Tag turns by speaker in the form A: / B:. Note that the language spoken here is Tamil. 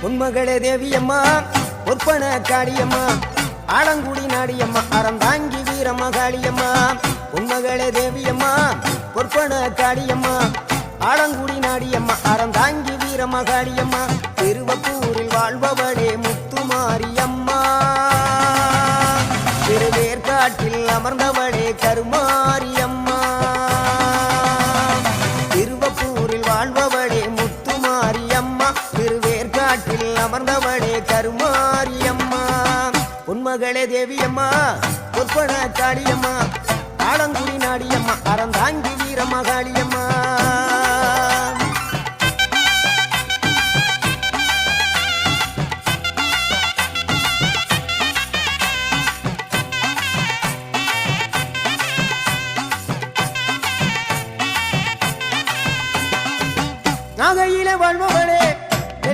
A: உன்மகளே தேவியம்மா பொற்பன காளியம்மா ஆலங்குடி நாடியம்மா அறந்தாங்கி வீரமகாளியம்மா உன்மகளே தேவியம்மா பொற்பன காளியம்மா ஆலங்குடி நாடியம்மா அறந்தாங்கி வீரமகாளியம்மா திருவப்பூரில் வாழ்பவளே முத்துமாரியம்மா திருவேற்காட்டில் அமர்ந்தவளே கருமாரியம்மா திருவப்பூரில் வாழ்பவளே முத்துமாரியம்மா திருவேற்காட்டில் அமர்ந்தவளே கருமாரியம்மா உன்மகளே தேவியம்மா பொற்பன காளியம்மா ஆலங்குடி நாடியம்மா அறந்தாங்கி வீரமகாளியம்மா